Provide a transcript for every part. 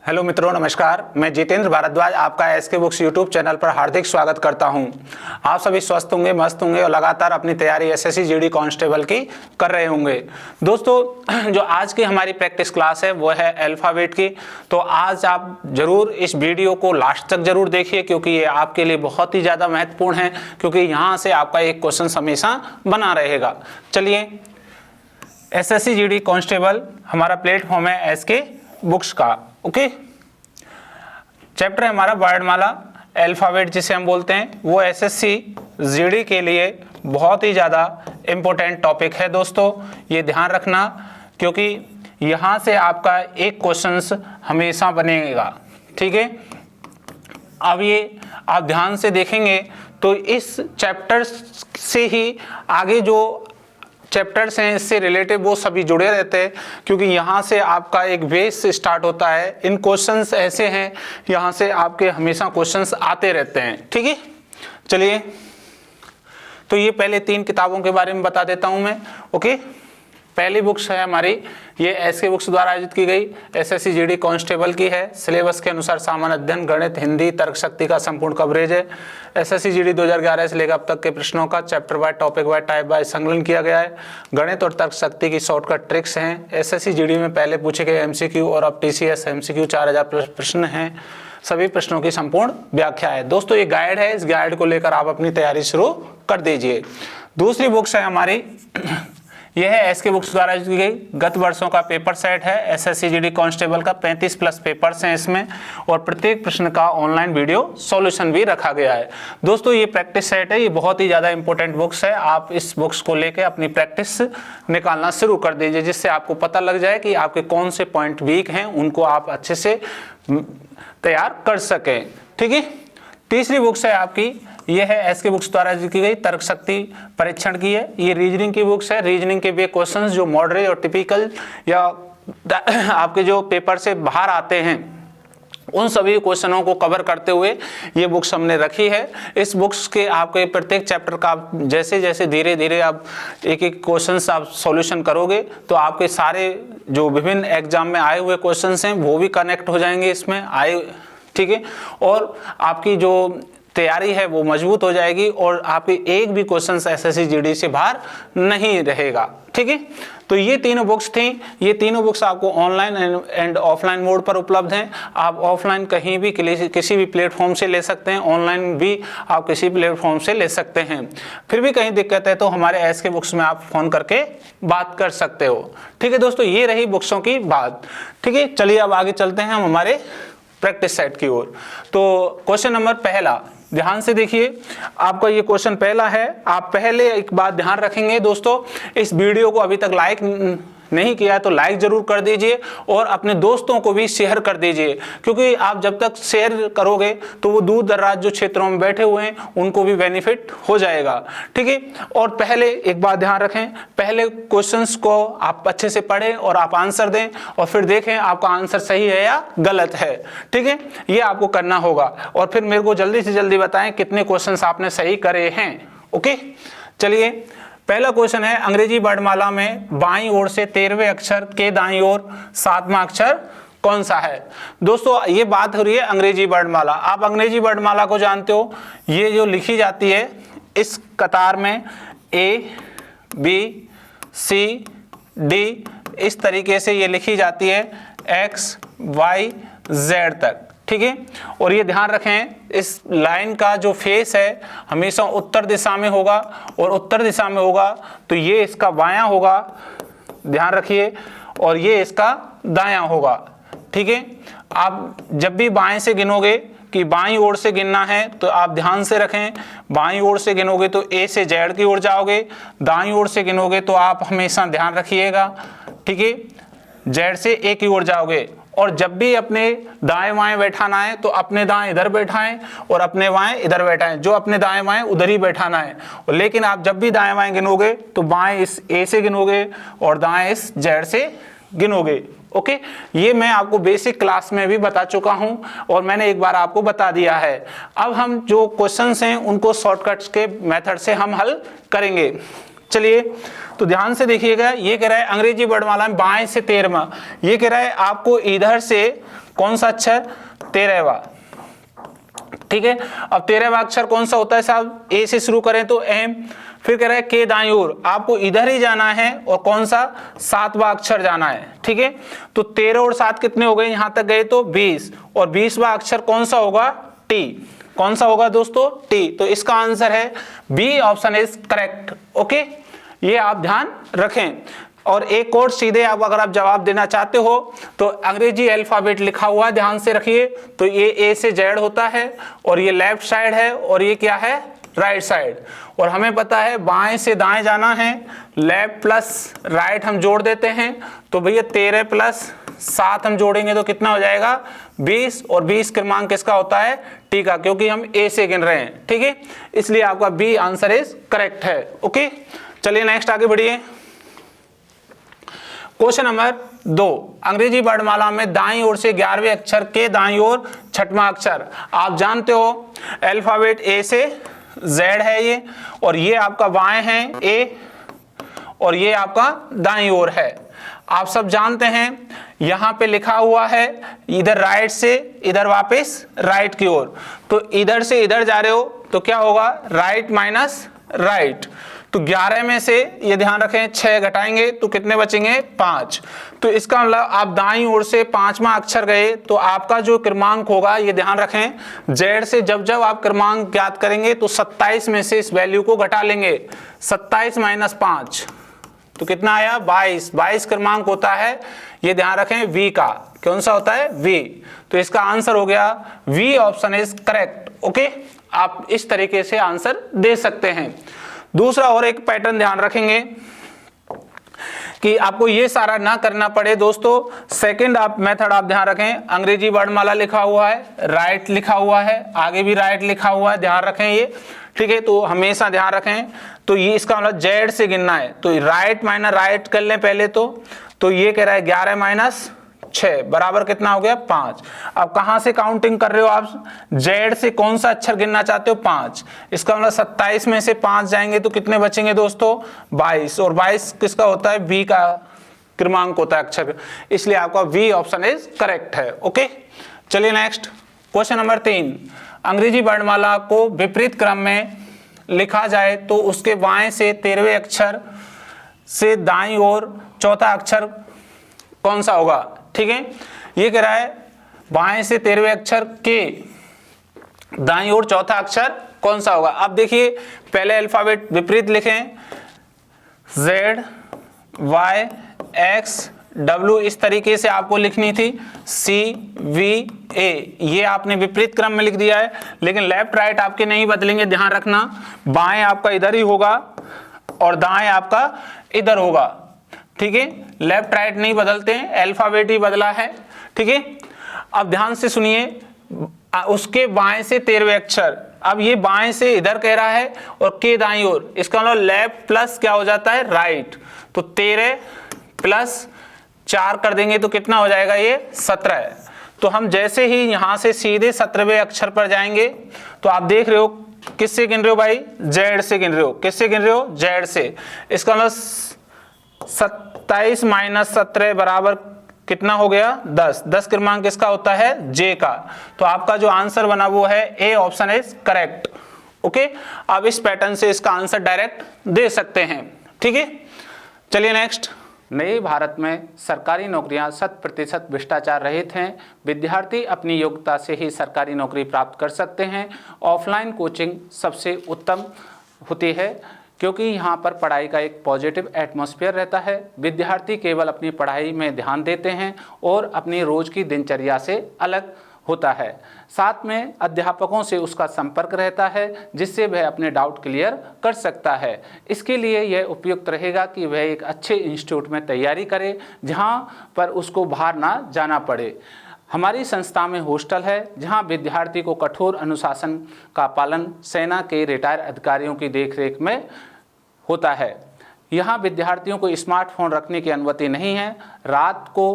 Hello मित्रों, नमस्कार। मैं जितेंद्र भारद्वाज आपका एसके बुक्स यूट्यूब चैनल पर हार्दिक स्वागत करता हूं। आप सभी स्वस्थ होंगे, मस्त होंगे और लगातार अपनी तैयारी एसएससी जीडी कांस्टेबल की कर रहे होंगे। दोस्तों, जो आज की हमारी प्रैक्टिस क्लास है वो है अल्फाबेट की। तो आज आप जरूर इस वीडियो को लास्ट तक जरूर देखिए, क्योंकि ये आपके लिए बहुत ही ज़्यादा महत्वपूर्ण है, क्योंकि यहाँ से आपका एक क्वेश्चन हमेशा बना रहेगा। चलिए, एसएससी जीडी कांस्टेबल हमारा प्लेटफॉर्म है एसके बुक्स का। ओके, चैप्टर है हमारा वर्णमाला, अल्फाबेट जिसे हम बोलते हैं। वो एसएससी जीडी के लिए बहुत ही ज़्यादा इम्पोर्टेंट टॉपिक है दोस्तों, ये ध्यान रखना, क्योंकि यहाँ से आपका एक क्वेश्चंस हमेशा बनेगा। ठीक है, अब ये आप ध्यान से देखेंगे तो इस चैप्टर से ही आगे जो चैप्टर्स हैं इससे रिलेटेड वो सभी जुड़े रहते हैं, क्योंकि यहाँ से आपका एक बेस स्टार्ट होता है। इन क्वेश्चंस ऐसे हैं, यहाँ से आपके हमेशा क्वेश्चंस आते रहते हैं। ठीक है, चलिए, तो ये पहले 3 किताबों के बारे में बता देता हूँ मैं। ओके, पहली बुक्स है हमारी, ये एसके बुक्स द्वारा आयोजित की गई एसएससी जीडी कांस्टेबल की है। सिलेबस के अनुसार सामान्य अध्ययन, गणित, हिंदी, तर्क शक्ति का संपूर्ण कवरेज है। एसएससी जीडी 2011 से लेकर अब तक के प्रश्नों का chapter wise, topic wise, type wise संकलन किया गया है। गणित और तर्क शक्ति की शॉर्टकट ट्रिक्स हैं। एसएससी जीडी में पहले पूछे गए एमसीक्यू और अब टीसीएस एमसीक्यू 4000 प्रश्न हैं। सभी प्रश्नों की संपूर्ण व्याख्या है। दोस्तों, ये गाइड है, इस गाइड को लेकर आप अपनी तैयारी शुरू कर दीजिए। दूसरी बुक्स है हमारी, यह है एसके बुक्स द्वारा की गई, गत वर्षों का पेपर सेट है एसएससी जीडी कांस्टेबल का। 35 प्लस पेपर्स हैं इसमें, और प्रत्येक प्रश्न का ऑनलाइन वीडियो सॉल्यूशन भी रखा गया है। दोस्तों, ये प्रैक्टिस सेट है, ये बहुत ही ज़्यादा इंपॉर्टेंट बुक्स है। आप इस बुक्स को लेकर अपनी प्रैक्टिस निकालना शुरू कर दीजिए, जिससे आपको पता लग जाए कि आपके कौन से पॉइंट वीक हैं, उनको आप अच्छे से तैयार कर सकें। ठीक है, तीसरी बुक्स है आपकी, ये है एसके बुक्स द्वारा की गई, तर्क शक्ति परीक्षण की है। ये रीजनिंग की बुक्स है। रीजनिंग के वे क्वेश्चंस जो मॉडरेट और टिपिकल या आपके जो पेपर से बाहर आते हैं, उन सभी क्वेश्चनों को कवर करते हुए ये बुक्स हमने रखी है। इस बुक्स के आपके प्रत्येक चैप्टर का जैसे जैसे धीरे धीरे आप एक एक क्वेश्चंस आप सॉल्यूशन करोगे, तो आपके सारे जो विभिन्न एग्जाम में आए हुए क्वेश्चंस हैं वो भी कनेक्ट हो जाएंगे इसमें आए। ठीक है, और आपकी जो तैयारी है वो मजबूत हो जाएगी, और आपके एक भी क्वेश्चन एसएससी जीडी से बाहर नहीं रहेगा। ठीक है, तो ये तीनों बुक्स थी। ये तीनों बुक्स आपको ऑनलाइन एंड ऑफलाइन मोड पर उपलब्ध हैं। आप ऑफलाइन कहीं भी किसी भी प्लेटफॉर्म से ले सकते हैं, ऑनलाइन भी आप किसी प्लेटफॉर्म से ले सकते हैं। फिर भी कहीं दिक्कत है तो हमारे एसके बुक्स में आप फोन करके बात कर सकते हो। ठीक है दोस्तों, ये रही बुक्सों की बात। ठीक है, चलिए अब आगे चलते हैं हम हमारे प्रैक्टिस सेट की ओर। तो क्वेश्चन नंबर पहला, ध्यान से देखिए, आपका ये क्वेश्चन पहला है। आप पहले एक बात ध्यान रखेंगे दोस्तों, इस वीडियो को अभी तक लाइक नहीं किया है तो लाइक जरूर कर दीजिए, और अपने दोस्तों को भी शेयर कर दीजिए, क्योंकि आप जब तक शेयर करोगे तो वो दूर दराज जो क्षेत्रों में बैठे हुए हैं उनको भी बेनिफिट हो जाएगा। ठीक है, और पहले एक बात ध्यान रखें, पहले क्वेश्चंस को आप अच्छे से पढ़ें और आप आंसर दें, और फिर देखें आपका आंसर सही है या गलत है। ठीक है, ये आपको करना होगा, और फिर मेरे को जल्दी से जल्दी बताएं कितने क्वेश्चंस आपने सही करे हैं। ओके, चलिए, पहला क्वेश्चन है, अंग्रेजी वर्णमाला में बाईं ओर से 13वें अक्षर के दाईं ओर 7वां अक्षर कौन सा है। दोस्तों, ये बात हो रही है अंग्रेजी वर्णमाला। आप अंग्रेजी वर्णमाला को जानते हो, ये जो लिखी जाती है इस कतार में ए बी सी डी, इस तरीके से ये लिखी जाती है एक्स वाई जेड तक। ठीक है, और ये ध्यान रखें, इस लाइन का जो फेस है हमेशा उत्तर दिशा में होगा, और उत्तर दिशा में होगा तो ये इसका बायां होगा, ध्यान रखिए, और ये इसका दायां होगा। ठीक है, आप जब भी बाएं से गिनोगे कि बाईं ओर से गिनना है तो आप ध्यान से रखें, बाईं ओर से गिनोगे तो ए से जेड की ओर जाओगे, दाईं ओर से गिनोगे तो आप हमेशा ध्यान रखिएगा, ठीक है, जेड से ए की ओर जाओगे। और जब भी अपने दाएं बाएं बैठाना है तो अपने दाएं इधर बैठाएं और अपने बाएं इधर बैठाएं, जो अपने दाएं बाएं उधर ही बैठाना है। लेकिन आप जब भी दाएं बाएं गिनोगे तो बाएं इस ए से गिनोगे और दाएं इस जेड से गिनोगे। ओके, ये मैं आपको बेसिक क्लास में भी बता चुका हूं और मैंने एक बार आपको बता दिया है। अब हम जो क्वेश्चंस हैं उनको शॉर्टकट्स के मेथड से हम हल करेंगे। चलिए तो ध्यान से देखिएगा, ये कह रहा है अंग्रेजी वर्णमाला में बाएं से 13वां, ये कह रहा है आपको इधर से कौन सा अक्षर 13वां, ठीक है। अब 13वां अक्षर कौन सा होता है साहब, ए से शुरू करें तो एम, फिर कह रहा है के दाईं ओर, आपको इधर ही जाना है और कौन सा 7वां अक्षर जाना है, ठीक है। तो 13 और 7 कितने हो गए, यहां तक गए तो 20, और 20वां अक्षर कौन सा होगा, टी, कौन सा होगा दोस्तों, टी। तो इसका आंसर है B, option is correct. Okay, ये आप ध्यान रखें। और एक और सीधे आप अगर आप जवाब देना चाहते हो तो अंग्रेजी अल्फाबेट लिखा हुआ ध्यान से रखिए, तो ये ए से जेड होता है और ये लेफ्ट साइड है और ये क्या है, राइट साइड। और हमें पता है बाएं से दाएं जाना है, लेफ्ट प्लस राइट हम जोड़ देते हैं, तो भैया 13 प्लस 7 हम जोड़ेंगे तो कितना हो जाएगा 20, और 20 क्रमांक किसका होता है, टी का, क्योंकि हम ए से गिन रहे हैं, ठीक है। इसलिए आपका बी आंसर इज करेक्ट है। ओके, चलिए नेक्स्ट आगे बढ़िए। क्वेश्चन नंबर 2, अंग्रेजी वर्णमाला में दाईं ओर से 11वें अक्षर के दाईं ओर 6वां अक्षर। आप जानते हो अल्फाबेट ए से जेड है ये, और ये आपका बाएं है ए, और ये आपका दाईं ओर है। आप सब जानते हैं यहां पे लिखा हुआ है इधर राइट से इधर वापस राइट की ओर, तो इधर से इधर जा रहे हो तो क्या होगा, राइट माइनस राइट। तो 11 में से ये ध्यान रखें 6 घटाएंगे तो कितने बचेंगे, 5। तो इसका मतलब आप दाईं ओर से 5वां अक्षर गए तो आपका जो क्रमांक होगा, ये ध्यान रखें जेड से जब जब आप क्रमांक ज्ञात करेंगे तो 27 में से इस वैल्यू को घटा लेंगे, 27 माइनस 5 तो कितना आया, 22। 22 क्रमांक होता है, ये ध्यान रखें वी का, कौन सा होता है, वी। तो इसका आंसर हो गया V, option is correct. Okay, आप इस तरीके से आंसर दे सकते हैं। दूसरा और एक पैटर्न ध्यान रखेंगे कि आपको ये सारा ना करना पड़े दोस्तों। सेकंड आप मेथड आप ध्यान रखें, अंग्रेजी वर्णमाला लिखा हुआ है, राइट लिखा हुआ है, आगे भी राइट लिखा हुआ है, ध्यान रखें ये, ठीक है। तो हमेशा ध्यान रखें, तो ये इसका मतलब जेड से गिनना है, तो राइट माइनस राइट कर लें पहले तो ये कह रहा है 11 माइनस 6 बराबर कितना हो गया, 5। अब कहां से काउंटिंग कर रहे हो आप, जेड से कौन सा अक्षर गिनना चाहते हो, 5। इसका मतलब 27 में से 5 जाएंगे तो कितने बचेंगे दोस्तों, 22, और 22 किसका होता है, बी का क्रमांक होता है अक्षर, इसलिए आपका बी ऑप्शन इज करेक्ट है। ओके, चलिए नेक्स्ट क्वेश्चन नंबर 3, अंग्रेजी वर्णमाला को विपरीत क्रम में लिखा जाए तो उसके बाएं से 13वें अक्षर से दाईं ओर चौथा अक्षर कौन सा होगा, ठीक है। ये कह रहा है बाएं से 13वें अक्षर के दाईं ओर चौथा अक्षर कौन सा होगा। अब देखिए पहले अल्फाबेट विपरीत लिखें, Z Y X W इस तरीके से आपको लिखनी थी, C V A, ये आपने विपरीत क्रम में लिख दिया है, लेकिन लेफ्ट राइट आपके नहीं बदलेंगे, ध्यान रखना। बाएं आपका इधर ही होगा और दाएं आपका इधर होगा, ठीक है। लेफ्ट राइट नहीं बदलते हैं, अल्फाबेट ही बदला है, ठीक है। अब ध्यान से सुनिए, उसके बाएं से 13वें अक्षर, अब ये बाएं से इधर कह रहा है और के दाईं ओर, इसका मतलब लेफ्ट प्लस क्या हो जाता है, राइट। तो 13 प्लस 4 कर देंगे तो कितना हो जाएगा, ये 17। तो हम जैसे ही यहां से सीधे 17वें अक्षर पर जाएंगे तो आप देख रहे हो किससे गिन रहे हो भाई, जेड से गिन रहे हो, किससे गिन रहे हो, जेड से। इसका मतलब 27 माइनस 17 बराबर कितना हो गया, 10। 10 क्रमांक किसका होता है, जे का। तो आपका जो आंसर बना वो है ए, ऑप्शन इज करेक्ट। ओके, आप इस पैटर्न से इसका आंसर डायरेक्ट दे सकते हैं, ठीक है। चलिए नेक्स्ट, नए भारत में सरकारी नौकरियां 100% भ्रष्टाचार रहित हैं। विद्यार्थी अपनी योग्यता से ही सरकारी नौकरी प्राप्त कर सकते हैं। ऑफलाइन कोचिंग सबसे उत्तम होती है क्योंकि यहाँ पर पढ़ाई का एक पॉजिटिव एटमॉस्फेयर रहता है। विद्यार्थी केवल अपनी पढ़ाई में ध्यान देते हैं और अपनी रोज की दिनचर्या से अलग होता है। साथ में अध्यापकों से उसका संपर्क रहता है जिससे वह अपने डाउट क्लियर कर सकता है। इसके लिए यह उपयुक्त रहेगा कि वह एक अच्छे इंस्टीट्यूट में तैयारी करे जहाँ पर उसको बाहर ना जाना पड़े। हमारी संस्था में हॉस्टल है जहां विद्यार्थी को कठोर अनुशासन का पालन सेना के रिटायर अधिकारियों की देखरेख में होता है। यहां विद्यार्थियों को स्मार्टफोन रखने की अनुमति नहीं है। रात को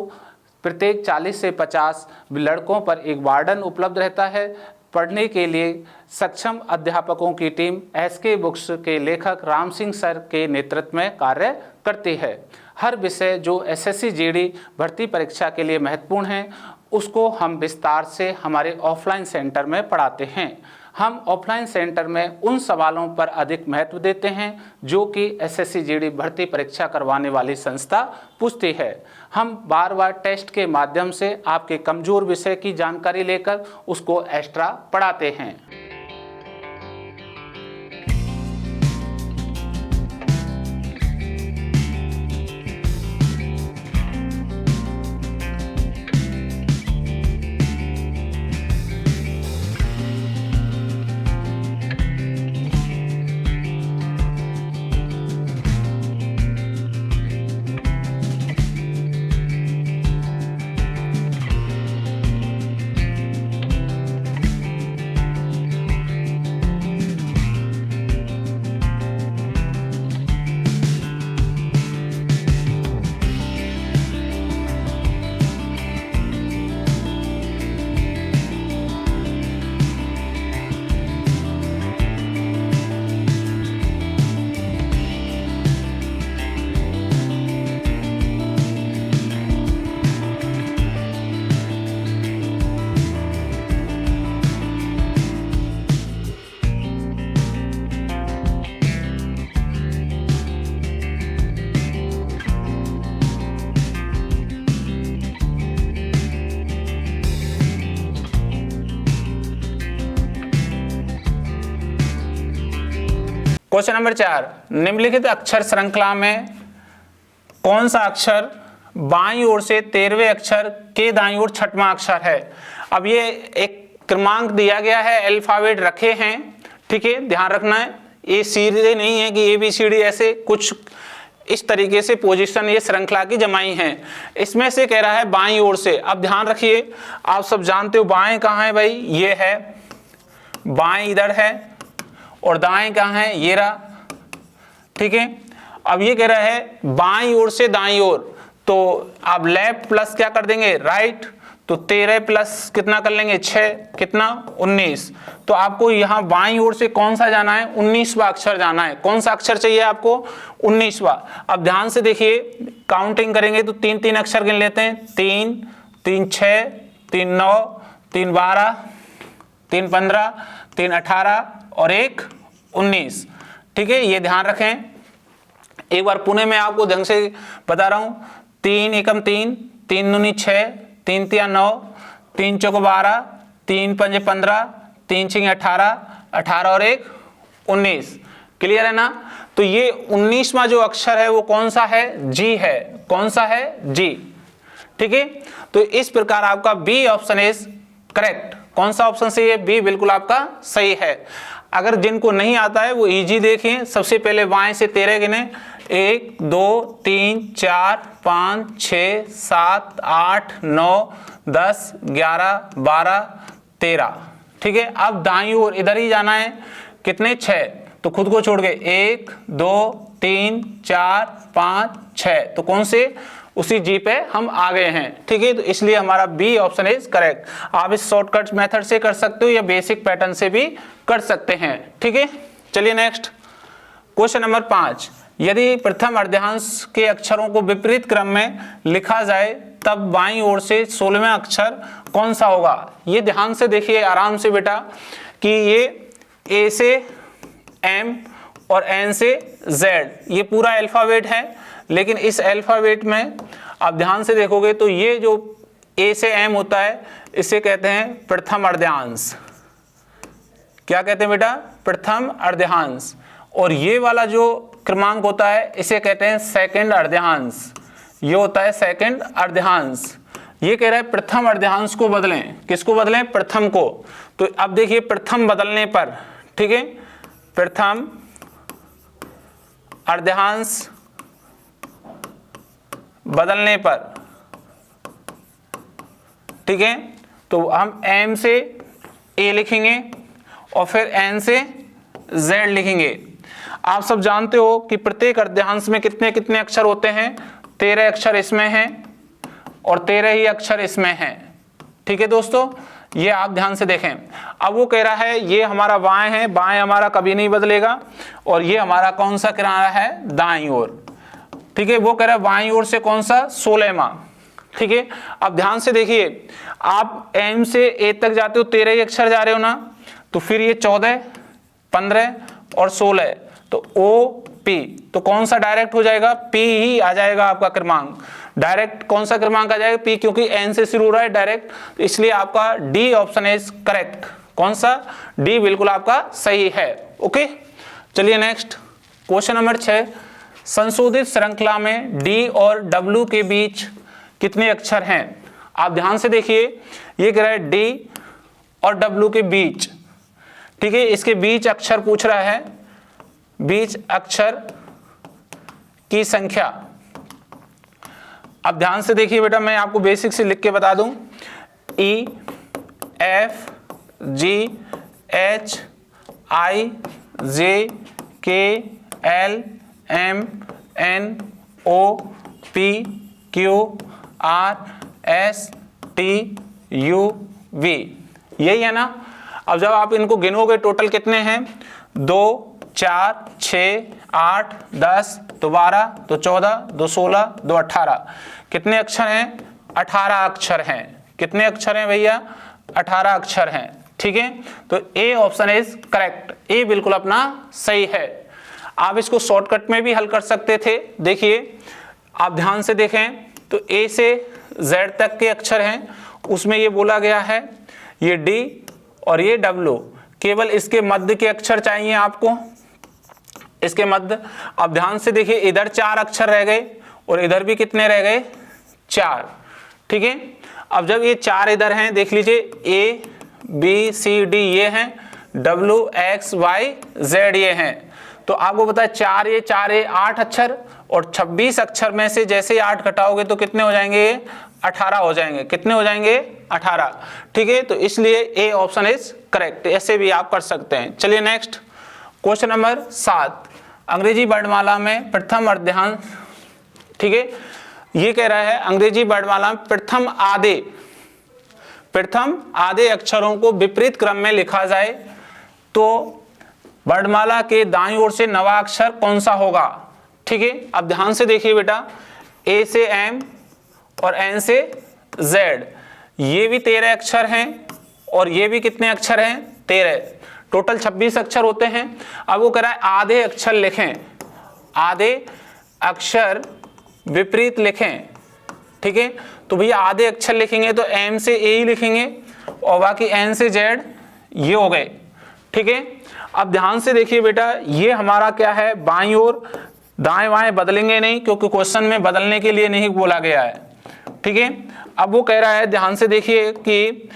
प्रत्येक 40 से 50 लड़कों पर एक वार्डन उपलब्ध रहता है पढ़ने के लिए सक्षम अध्यापकों की टीम एसके बुक्स के लेखक राम सिंह सर के नेतृत्व में कार्य करती है। हर विषय जो एसएससी जीडी भर्ती परीक्षा के लिए महत्वपूर्ण है उसको हम विस्तार से हमारे ऑफलाइन सेंटर में पढ़ाते हैं। हम ऑफलाइन सेंटर में उन सवालों पर अधिक महत्व देते हैं जो कि एसएससी जीडी भर्ती परीक्षा करवाने वाली संस्था पूछती है। हम बार बार टेस्ट के माध्यम से आपके कमज़ोर विषय की जानकारी लेकर उसको एक्स्ट्रा पढ़ाते हैं। क्वेश्चन नंबर 4, निम्नलिखित अक्षर श्रृंखला में कौन सा अक्षर बाईं ओर से 13वें अक्षर के दाईं ओर 6वां अक्षर है। अब ये एक क्रमांक दिया गया है, अल्फाबेट रखे हैं, ठीक है, ध्यान रखना है। ये सीधे नहीं है कि ABCD, ऐसे कुछ इस तरीके से पोजीशन ये श्रृंखला की जमाई है। इसमें से कह रहा है बाईं ओर से। अब ध्यान रखिए, आप सब जानते हो बाएं कहाँ है भाई, ये है, बाएं इधर है और दाएं कहाँ है, ये रहा, ठीक है। अब ये कह रहा है बाईं ओर से दाईं ओर, तो आप लेफ्ट प्लस क्या कर देंगे, राइट, तो 13 प्लस कितना कर लेंगे, 6, कितना, 19। तो आपको यहाँ बाईं ओर से कौन सा जाना है, 19वां अक्षर जाना है। कौन सा अक्षर चाहिए आपको, 19वां। अब ध्यान से देखिए, काउंटिंग करेंगे तो 3-3 अक्षर गिन लेते हैं, 3, 3 6, 3 9, 3 12, 3 15, 3 18 और 1 19, ठीक है, ये ध्यान रखें। एक बार पुणे में आपको ढंग से बता रहा हूं, 3 एकम 3, 3 दूनी 6, 3 तिया 9, 3 चौक 12, 3 पंजे 15, 3 छिंगे 18, 18 और 1 19, क्लियर है ना। तो ये 19वां जो अक्षर है वो कौन सा है, जी है। कौन सा है, जी, ठीक है। तो इस प्रकार आपका बी ऑप्शन इज करेक्ट। कौन सा ऑप्शन सही है, बी बिल्कुल आपका सही है। अगर जिनको नहीं आता है वो इजी देखें। सबसे पहले बाएं से 13 गिने, 1 2 3 4 5 6 7 8 9 10 11 12 13, ठीक है। अब दाईं ओर इधर ही जाना है, कितने, 6, तो खुद को छोड़ गए, 1 2 3 4 5 6, तो कौन से, उसी जी पे हम आ गए हैं, ठीक है। तो इसलिए हमारा बी ऑप्शन इज करेक्ट। आप इस शॉर्टकट मेथड से कर सकते हो या बेसिक पैटर्न से भी कर सकते हैं, ठीक है। चलिए नेक्स्ट क्वेश्चन नंबर 5, यदि प्रथम अर्धयांश के अक्षरों को विपरीत क्रम में लिखा जाए तब बाईं ओर से 16वां अक्षर कौन सा होगा। ये ध्यान से देखिए आराम से बेटा, कि ये ए से एम और एन से जेड, ये पूरा अल्फाबेट है, लेकिन इस अल्फाबेट में आप ध्यान से देखोगे तो ये जो ए से एम होता है इसे कहते हैं प्रथम अर्धयांश। क्या कहते हैं बेटा, प्रथम अर्धयांश। और ये वाला जो क्रमांक होता है इसे कहते हैं सेकंड अर्धयांश। ये होता है सेकंड अर्धयांश। ये कह रहा है प्रथम अर्धयांश को बदलें, किसको बदलें, प्रथम को। तो अब देखिए प्रथम बदलने पर, ठीक है, प्रथम अर्धयांश बदलने पर, ठीक है, तो हम एम से ए लिखेंगे और फिर एन से जेड लिखेंगे। आप सब जानते हो कि प्रत्येक अर्धयांश में कितने कितने अक्षर होते हैं, 13 अक्षर इसमें हैं और 13 ही अक्षर इसमें हैं, ठीक है दोस्तों। ये आप ध्यान से देखें। अब वो कह रहा है ये हमारा बाएं है, बाएं हमारा कभी नहीं बदलेगा, और ये हमारा कौन सा किनारा है, दाईं ओर। ठीक है, वो कह रहा है बाईं ओर से कौन सा, 16वां। ठीक है, अब ध्यान से देखिए, आप एम से ए तक जाते हो 13 ही अक्षर जा रहे हो ना, तो फिर ये 14, 15 और 16, तो ओ पी, तो कौन सा डायरेक्ट हो जाएगा, पी ही आ जाएगा आपका क्रमांक। डायरेक्ट कौन सा क्रमांक आ जाएगा, पी, क्योंकि एन से शुरू हो रहा है डायरेक्ट, तो इसलिए आपका डी ऑप्शन इज करेक्ट। कौन सा, डी बिल्कुल आपका सही है। ओके, चलिए नेक्स्ट क्वेश्चन नंबर 6, संशोधित श्रृंखला में डी और डब्ल्यू के बीच कितने अक्षर हैं। आप ध्यान से देखिए, ये कह रहा है डी और डब्ल्यू के बीच। ठीक है, इसके बीच अक्षर पूछ रहा है, बीच अक्षर की संख्या। अब ध्यान से देखिए बेटा, मैं आपको बेसिक से लिख के बता दूं, E F G H I J K L M N O P Q R S T U V, यही है ना। अब जब आप इनको गिनोगे टोटल कितने हैं, 2 4 6 8 10 तो 12 तो 14 2 16 2 18, कितने अक्षर हैं, 18 अक्षर हैं। कितने अक्षर हैं भैया, 18 अक्षर हैं। ठीक है, तो ए ऑप्शन इज करेक्ट, ए बिल्कुल अपना सही है। आप इसको शॉर्टकट में भी हल कर सकते थे। देखिए आप ध्यान से देखें, तो ए से जेड तक के अक्षर हैं, उसमें ये बोला गया है ये डी और ये डब्ल्यू, केवल इसके मध्य के अक्षर चाहिए आपको, इसके मध्य। अब ध्यान से देखिए, इधर 4 अक्षर रह गए और इधर भी कितने रह गए, 4। ठीक है, अब जब ये 4 इधर हैं, देख लीजिए ए बी सी डी ये हैं, डब्ल्यू एक्स वाई जेड ये हैं, तो आपको पता है 4 ये 8 अक्षर, और 26 अक्षर में से जैसे 8 घटाओगे तो कितने हो जाएंगे, 18 हो जाएंगे। कितने हो जाएंगे, 18। ठीक है, तो इसलिए ए ऑप्शन इज करेक्ट, ऐसे भी आप कर सकते हैं। चलिए नेक्स्ट क्वेश्चन नंबर 7, अंग्रेजी वर्णमाला में प्रथम अर्धांश। ठीक है, ये कह रहा है अंग्रेजी वर्णमाला में प्रथम आधे अक्षरों को विपरीत क्रम में लिखा जाए तो वर्णमाला के दाईं ओर से नवा अक्षर कौन सा होगा। ठीक है, अब ध्यान से देखिए बेटा, ए से एम और एन से जेड, ये भी 13 अक्षर हैं और ये भी कितने अक्षर हैं, 13, टोटल 26 अक्षर होते हैं। अब वो कह रहा है आधे अक्षर लिखें, आधे अक्षर विपरीत लिखें। ठीक है, तो भैया आधे अक्षर लिखेंगे तो एम से ए ही लिखेंगे और बाकी एन से जेड ये हो गए। ठीक है, अब ध्यान से देखिए बेटा, ये हमारा क्या है, बाईं ओर, दाएं बाएं बदलेंगे नहीं क्योंकि क्वेश्चन में बदलने के लिए नहीं बोला गया है। ठीक है, अब वो कह रहा है, ध्यान से देखिए कि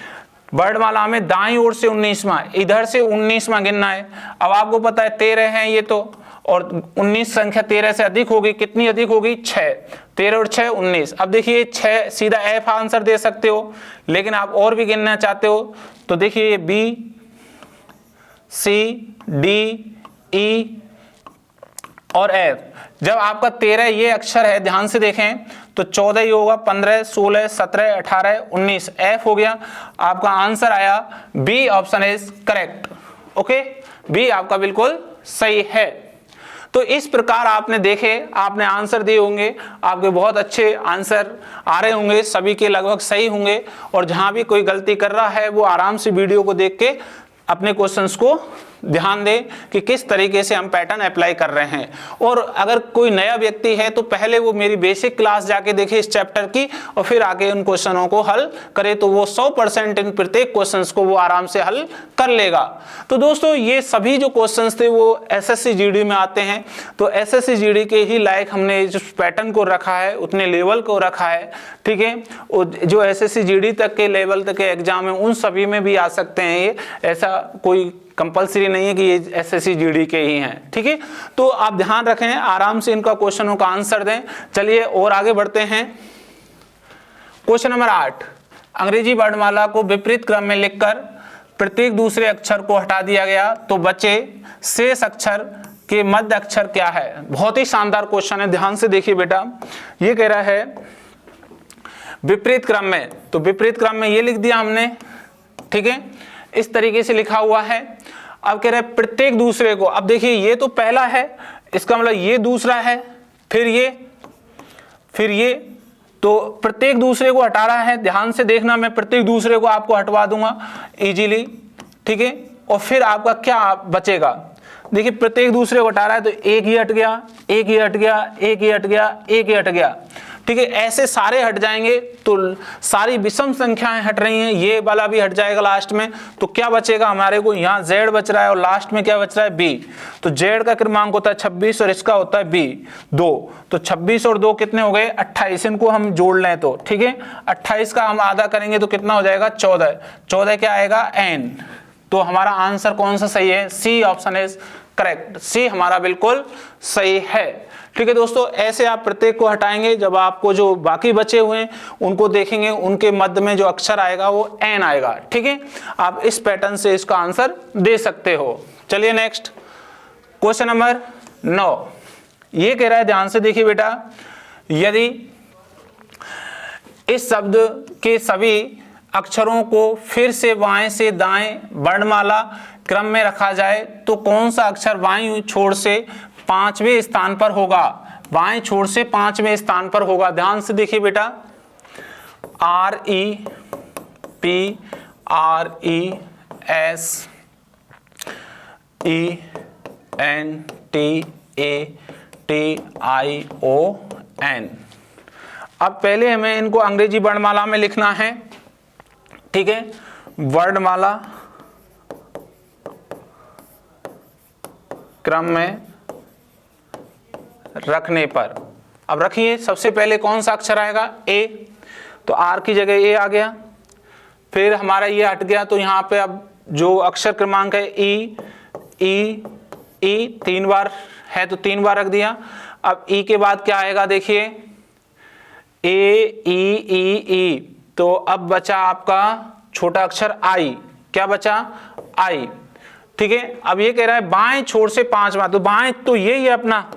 वर्णमाला में दाईं ओर से 19वां, इधर से 19वां गिनना है। अब आपको पता है 13 हैं ये तो, और 19 संख्या 13 से अधिक होगी, कितनी अधिक होगी, 6, 13 और 6 19। अब देखिए 6 सीधा एफ आंसर दे सकते हो, लेकिन आप और भी गिनना चाहते हो तो देखिए बी सी डी ई और एफ। जब आपका 13 ये अक्षर है, ध्यान से देखें तो 14 ही होगा, 15 16 17 18 19 एफ हो गया। आपका आंसर आया B option is correct. Okay, B आपका बिल्कुल सही है। तो इस प्रकार आपने देखे, आपने आंसर दिए होंगे, आपके बहुत अच्छे आंसर आ रहे होंगे, सभी के लगभग सही होंगे, और जहां भी कोई गलती कर रहा है वो आराम से वीडियो को देख के अपने क्वेश्चंस को ध्यान दें कि किस तरीके से हम पैटर्न अप्लाई कर रहे हैं। और अगर कोई नया व्यक्ति है तो पहले वो मेरी बेसिक क्लास जाके देखे इस चैप्टर की, और फिर आके उन क्वेश्चनों को हल करे, तो वो 100% इन प्रत्येक क्वेश्चंस को वो आराम से हल कर लेगा। तो दोस्तों ये सभी जो क्वेश्चंस थे वो एसएससी जीडी में आते हैं, तो एसएससी जीडी के ही लायक हमने जो पैटर्न को रखा है, उतने लेवल को रखा है। ठीक है, जो एसएससी जीडी तक के लेवल तक के एग्जाम है उन सभी में भी आ सकते हैं ये, ऐसा कोई कंपलसरी नहीं है कि ये एसएससी जीडी के ही हैं। ठीक है, तो आप ध्यान रखें, आराम से इनका क्वेश्चनों का आंसर दें। चलिए और आगे बढ़ते हैं। क्वेश्चन नंबर 8, अंग्रेजी वर्णमाला को विपरीत क्रम में लिखकर प्रत्येक दूसरे अक्षर को हटा दिया गया तो बचे शेष अक्षर के मध्य अक्षर क्या है। बहुत ही शानदार क्वेश्चन है, ध्यान से देखिए बेटा। ये कह रहा है विपरीत क्रम में, तो विपरीत क्रम में ये लिख दिया हमने ठीक है, इस तरीके से लिखा हुआ है। अब कह रहे हैं प्रत्येक दूसरे को, अब देखिए ये तो पहला है, इसका मतलब ये दूसरा है, फिर ये, तो प्रत्येक दूसरे को हटा रहा है। ध्यान से देखना, मैं प्रत्येक दूसरे को आपको हटवा दूंगा इजीली, ठीक है। और फिर आपका क्या बचेगा, देखिए प्रत्येक दूसरे को हटा रहा है तो एक ही हट गया, एक ही हट गया, एक ही हट गया, एक ही हट गया, ठीक है। ऐसे सारे हट जाएंगे तो सारी विषम संख्याएं हट रही हैं, ये वाला भी हट जाएगा लास्ट में। तो क्या बचेगा हमारे को, यहाँ z बच रहा है और लास्ट में क्या बच रहा है, b। तो z का क्रमांक होता है 26 और इसका होता है b 2। तो 26 और 2 कितने हो गए, 28। इनको हम जोड़ लें तो ठीक है, 28 का हम आधा करेंगे तो कितना हो जाएगा, 14। 14 क्या आएगा, n। तो हमारा आंसर कौन सा सही है, सी ऑप्शन इज करेक्ट, सी हमारा बिल्कुल सही है। ठीक है दोस्तों, ऐसे आप प्रत्येक को हटाएंगे, जब आपको जो बाकी बचे हुए हैं उनको देखेंगे, उनके मध्य में जो अक्षर आएगा वो एन आएगा। ठीक है, आप इस पैटर्न से इसका आंसर दे सकते हो। चलिए नेक्स्ट क्वेश्चन नंबर 9, ये कह रहा है, ध्यान से देखिए बेटा, यदि इस शब्द के सभी अक्षरों को फिर से बाएं से दाएं वर्णमाला क्रम में रखा जाए तो कौन सा अक्षर बाईं छोर से 5वें स्थान पर होगा, बाएं छोर से 5वें स्थान पर होगा। ध्यान से देखिए बेटा, REPRESENTATION। अब पहले हमें इनको अंग्रेजी वर्णमाला में लिखना है, ठीक है, वर्णमाला क्रम में रखने पर। अब रखिए, सबसे पहले कौन सा अक्षर आएगा, ए, तो आर की जगह ए आ गया। फिर हमारा ये हट गया, तो यहाँ पे अब जो अक्षर क्रमांक है ई, 3 बार है तो 3 बार रख दिया। अब ई के बाद क्या आएगा, देखिए ए ई, तो अब बचा आपका छोटा अक्षर आई, क्या बचा, आई। ठीक है, अब ये कह रहा है बाएं छोर से 5वां, तो बाएं तो यही है अपना,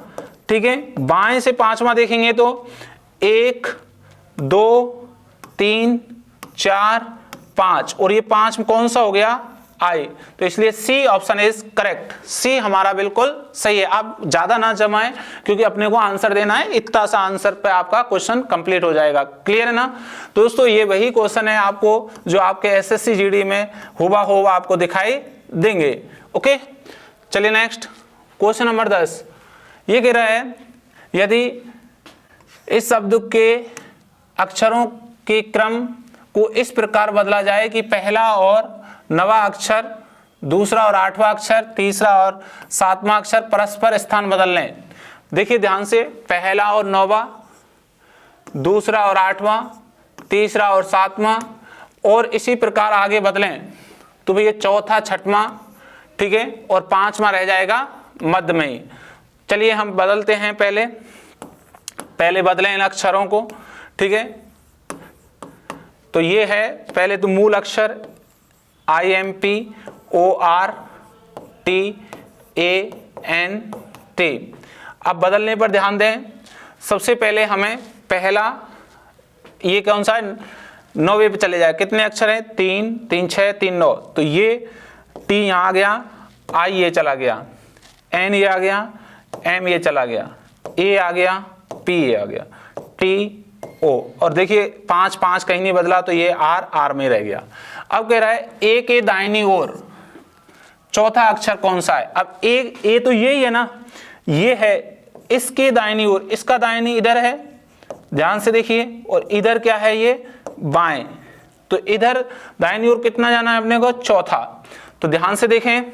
ठीक है, बाएं से 5वां देखेंगे तो 1 2 3 4 5, और ये 5 में कौन सा हो गया, आई। तो इसलिए सी ऑप्शन इज करेक्ट, सी हमारा बिल्कुल सही है। आप ज्यादा ना जमाएं क्योंकि अपने को आंसर देना है, इतना सा आंसर पे आपका क्वेश्चन कंप्लीट हो जाएगा। क्लियर है ना दोस्तों, ये वही क्वेश्चन है आपको जो आपके एसएससी जीडी में हुबहू आपको दिखाई देंगे। ओके, चलिए नेक्स्ट क्वेश्चन नंबर 10, ये कह रहा है, यदि इस शब्द के अक्षरों के क्रम को इस प्रकार बदला जाए कि पहला और 9वां अक्षर, दूसरा और 8वां अक्षर, तीसरा और 7वां अक्षर परस्पर स्थान बदल लें। देखिए ध्यान से, पहला और 9वां, दूसरा और 8वां, तीसरा और 7वां, और इसी प्रकार आगे बदलें तो भैया चौथा, 6वां, ठीक है, और 5वां रह जाएगा मध्य में ही। चलिए हम बदलते हैं, पहले बदलें इन अक्षरों को, ठीक है। तो ये है पहले तो मूल अक्षर IMPORTANT। अब बदलने पर ध्यान दें, सबसे पहले हमें पहला, ये कौन सा है, 9वें पे चले जाए, कितने अक्षर हैं, 3 3 6 3 9, तो ये T यहाँ आ गया, I ये चला गया, N ये आ गया, M ये चला गया, A आ गया, P ये आ गया, T O, और देखिए 5 5 कहीं नहीं बदला तो ये R में रह गया। अब कह रहा है A के दाहिनी ओर चौथा अक्षर कौन सा है। अब A तो यही है ना, ये है, इसके दाहिनी ओर, इसका दाहिनी इधर है, ध्यान से देखिए, और इधर क्या है, ये बाएं, तो इधर दाहिनी ओर कितना जाना है अपने को, चौथा। तो ध्यान से देखें,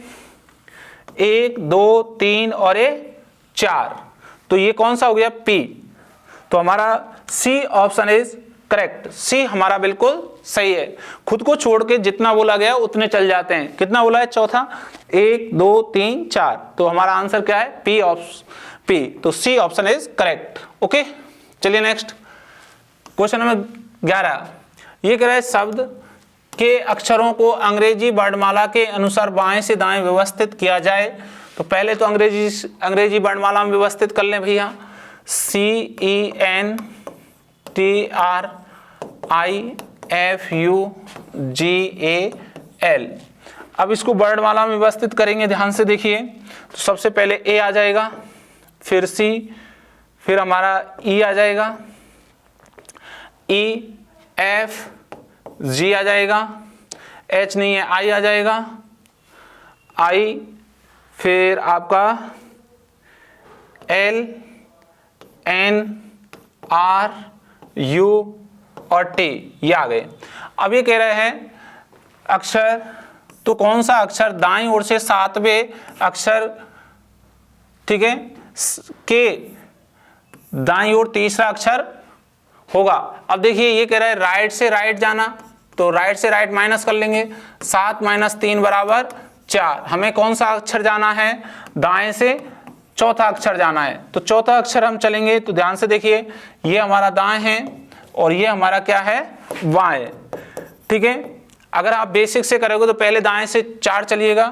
1 2 3 और 4, तो ये कौन सा हो गया, P। तो हमारा सी ऑप्शन इज करेक्ट, सी हमारा बिल्कुल सही है। खुद को छोड़ के जितना बोला गया उतने चल जाते हैं। कितना बोला है, चौथा, 1 2 3 4, तो हमारा आंसर क्या है, P। तो C option is correct. Okay, चलिए नेक्स्ट क्वेश्चन नंबर 11, ये कह रहा है, शब्द के अक्षरों को अंग्रेजी वर्णमाला के अनुसार बाएं से दाएं व्यवस्थित किया जाए। तो पहले तो अंग्रेजी वर्णमाला में व्यवस्थित कर लें भैया, CENTRIFUGAT, L। अब इसको वर्णमाला में व्यवस्थित करेंगे, ध्यान से देखिए। तो सबसे पहले A आ जाएगा, फिर C, फिर हमारा E आ जाएगा, E, F, G आ जाएगा, H नहीं है, I आ जाएगा, I, फिर आपका L, N, R, U और T, ये आ गए। अब ये कह रहे हैं अक्षर, तो कौन सा अक्षर दाईं ओर से 7वें अक्षर, ठीक है, के दाईं ओर तीसरा अक्षर होगा। अब देखिए ये कह रहा है राइट से राइट जाना, तो राइट से राइट माइनस कर लेंगे, 7 - 3 = 4। हमें कौन सा अक्षर जाना है, दाएं से चौथा अक्षर जाना है, तो चौथा अक्षर हम चलेंगे। तो ध्यान से देखिए, ये हमारा दाएं है और ये हमारा क्या है, बाएं, ठीक है। अगर आप बेसिक से करोगे तो पहले दाएं से 4 चलिएगा,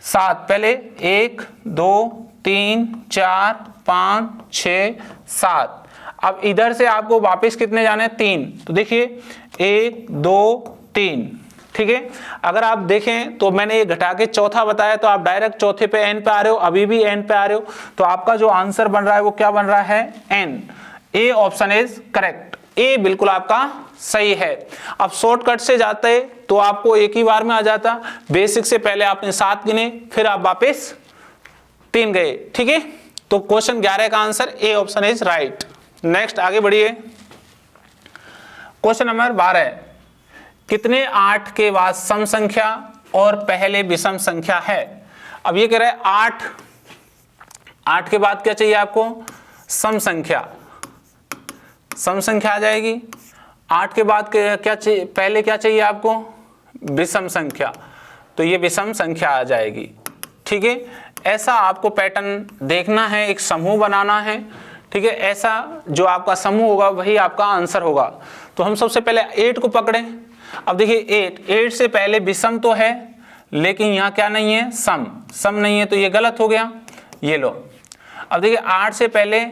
7, पहले 1 2 3 4 5 6 7। अब इधर से आपको वापस कितने जाने हैं, 3। तो देखिए 1 2 3, ठीक है। अगर आप देखें तो मैंने ये घटा के चौथा बताया, तो आप डायरेक्ट चौथे पे n पे आ रहे हो, अभी भी n पे आ रहे हो, तो आपका जो आंसर बन रहा है वो क्या बन रहा है, n। A option is correct, ए बिल्कुल आपका सही है। अब शॉर्टकट से जाते तो आपको एक ही बार में आ जाता, बेसिक से पहले आपने 7 गिने, फिर आप वापस 3 गए, ठीक है। तो क्वेश्चन 11 का answer A option is right. Next आगे बढ़िए, क्वेश्चन नंबर 12, कितने 8 के बाद सम संख्या और पहले विषम संख्या है। अब ये कह रहा है 8 के बाद क्या चाहिए आपको, सम संख्या, सम संख्या आ जाएगी। 8 के बाद क्या चाहिए, पहले क्या चाहिए आपको, विषम संख्या, तो ये विषम संख्या आ जाएगी, ठीक है। ऐसा आपको पैटर्न देखना है, एक समूह बनाना है, ठीक है। ऐसा जो आपका समूह होगा वही आपका आंसर होगा। तो हम सबसे पहले 8 को पकड़ें। अब देखिए 8 से पहले विषम तो है, लेकिन यहाँ क्या नहीं है, सम नहीं है, तो ये गलत हो गया, ये लो। अब देखिए 8 से पहले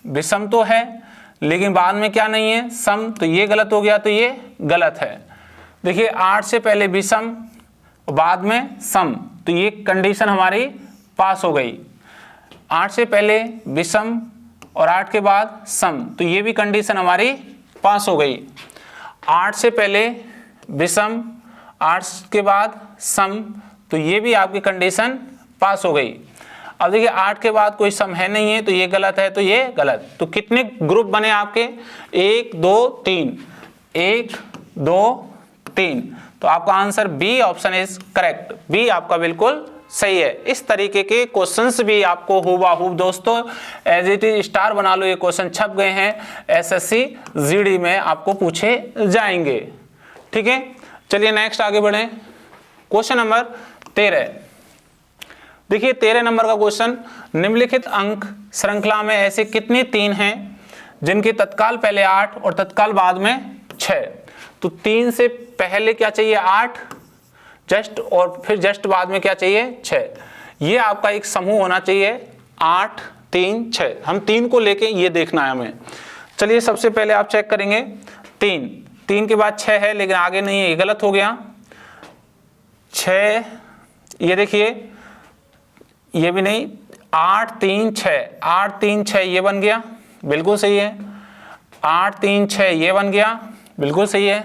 विषम तो है, लेकिन बाद में क्या नहीं है, सम, तो ये गलत हो गया, तो ये गलत है। देखिए 8 से पहले विषम, बाद में सम, तो ये कंडीशन हमारी पास हो गई। 8 से पहले विषम और 8 के बाद सम, तो ये भी कंडीशन हमारी पास हो गई। 8 से पहले विषम, 8 के बाद सम, तो ये भी आपकी कंडीशन पास हो गई। अब देखिए 8 के बाद कोई सम है नहीं है, तो ये गलत है, तो ये गलत। तो कितने ग्रुप बने आपके, 1 2 3, 1 2 3, तो आपका answer B option is correct, B आपका बिल्कुल सही है। इस तरीके के क्वेश्चंस भी आपको हुबहू दोस्तों एज इट इज स्टार बना लो, ये क्वेश्चन छप गए हैं, एसएससी जीडी में आपको पूछे जाएंगे, ठीक है। चलिए नेक्स्ट आगे बढ़े, क्वेश्चन नंबर 13। देखिए 13 नंबर का क्वेश्चन, निम्नलिखित अंक श्रृंखला में ऐसे कितने 3 हैं जिनके तत्काल पहले 8 और तत्काल बाद में 6। तो 3 से पहले क्या चाहिए, 8 जस्ट, और फिर जस्ट बाद में क्या चाहिए, 6। ये आपका एक समूह होना चाहिए, 8 3 6। हम 3 को लेके ये देखना है हमें। चलिए सबसे पहले आप चेक करेंगे, 3 के बाद 6 है, लेकिन आगे नहीं है, ये गलत हो गया। 6, ये देखिए, ये भी नहीं, 8 3 6, 8 3 6 ये बन गया, बिल्कुल सही है। 8 3 6 ये बन गया, बिल्कुल सही है।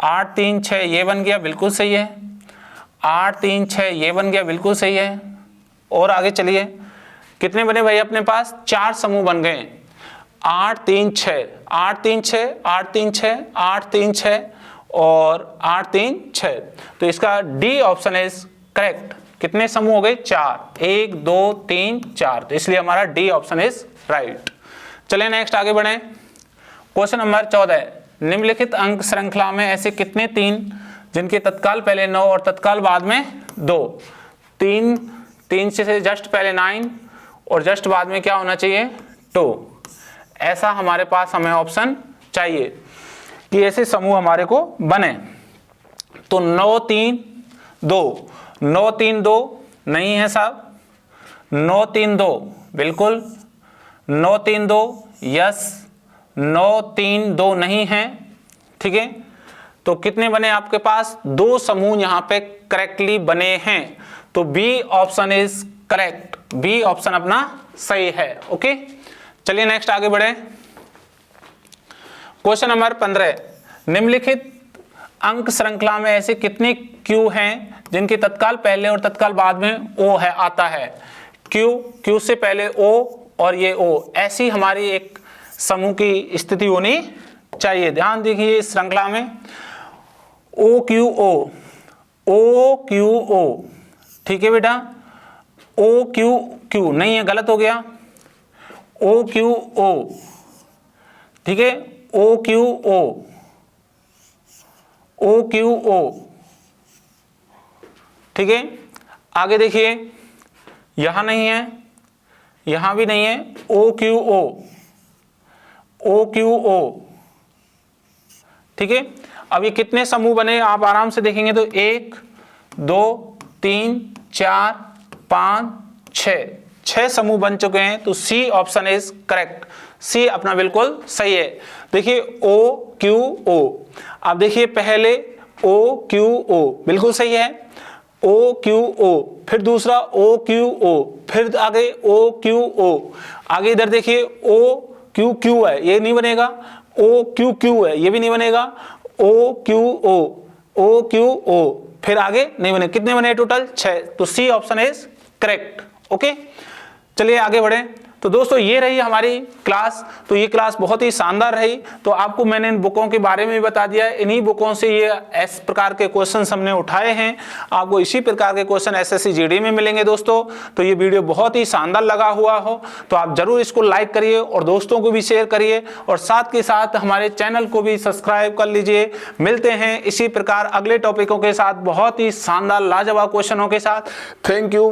8 3 6 ये बन गया, बिल्कुल सही है। 8 3 6 ये बन गया, बिल्कुल सही है। और आगे चलिए, कितने बने भाई अपने पास, 4 समूह बन गए, 8 3 6, 8 3 6, 8 3 6, 8 3 6 और 8 3 6। तो इसका डी ऑप्शन इज करेक्ट। कितने समूह हो गए, 4, 1 2 3 4, तो इसलिए हमारा डी ऑप्शन इज राइट। चलिए नेक्स्ट आगे बढ़े, क्वेश्चन नंबर 14, निम्नलिखित अंक श्रृंखला में ऐसे कितने 3 जिनके तत्काल पहले 9 और तत्काल बाद में 2। 3 से जस्ट पहले 9 और जस्ट बाद में क्या होना चाहिए, 2। ऐसा हमारे पास हमें ऑप्शन चाहिए कि ऐसे समूह हमारे को बने। तो 9 3 2, 9 3 2 नहीं है साहब, 9 3 2 बिल्कुल, 9 3 2 यस, 9 3 2 नहीं है, ठीक है। तो कितने बने आपके पास? 2 समूह यहाँ पे करेक्टली बने हैं। तो B option is correct, B option अपना सही है। ओके, चलिए नेक्स्ट आगे बढ़े। क्वेश्चन नंबर 15, निम्नलिखित अंक श्रृंखला में ऐसे कितने क्यू हैं जिनके तत्काल पहले और तत्काल बाद में ओ है आता है? क्यू से पहले ओ और ये ओ, ऐसी हमारी एक समूह की स्थिति होनी चाहिए। ध्यान देखिए इस श्रृंखला में ओ क्यू ओ, ठीक है बेटा, ओ क्यू नहीं है, गलत हो गया, ओ क्यू ओ, ठीक है, ओ क्यू ओ, ठीक है। आगे देखिए, यहां नहीं है, यहां भी नहीं है, ओ क्यू ओ, ठीक है। अब ये कितने समूह बने आप आराम से देखेंगे तो 1 2 3 4 5 6 समूह बन चुके हैं। तो सी ऑप्शन इज करेक्ट, सी अपना बिल्कुल सही है। देखिए ओ क्यू ओ, अब देखिए पहले ओ क्यू ओ बिल्कुल सही है, ओ क्यू ओ, फिर दूसरा ओ क्यू ओ, फिर आगे ओ क्यू ओ, आगे इधर देखिए ओ क्यू है, ये नहीं बनेगा, ओ क्यू है, ये भी नहीं बनेगा, ओ क्यू ओ, फिर आगे नहीं बने। कितने बने टोटल? 6। तो C option is correct. Okay, चलिए आगे बढ़े। तो दोस्तों ये रही हमारी क्लास। तो ये क्लास बहुत ही शानदार रही। तो आपको मैंने इन बुकों के बारे में भी बता दिया, इन्हीं बुकों से ये इस प्रकार के क्वेश्चंस हमने उठाए हैं। आपको इसी प्रकार के क्वेश्चन एसएससी जीडी में मिलेंगे दोस्तों। तो ये वीडियो बहुत ही शानदार लगा हुआ हो तो आप जरूर इसको लाइक करिए और दोस्तों को भी शेयर करिए, और साथ के साथ हमारे चैनल को भी सब्सक्राइब कर लीजिए। मिलते हैं इसी प्रकार अगले टॉपिकों के साथ, बहुत ही शानदार लाजवाब क्वेश्चनों के साथ। Thank you.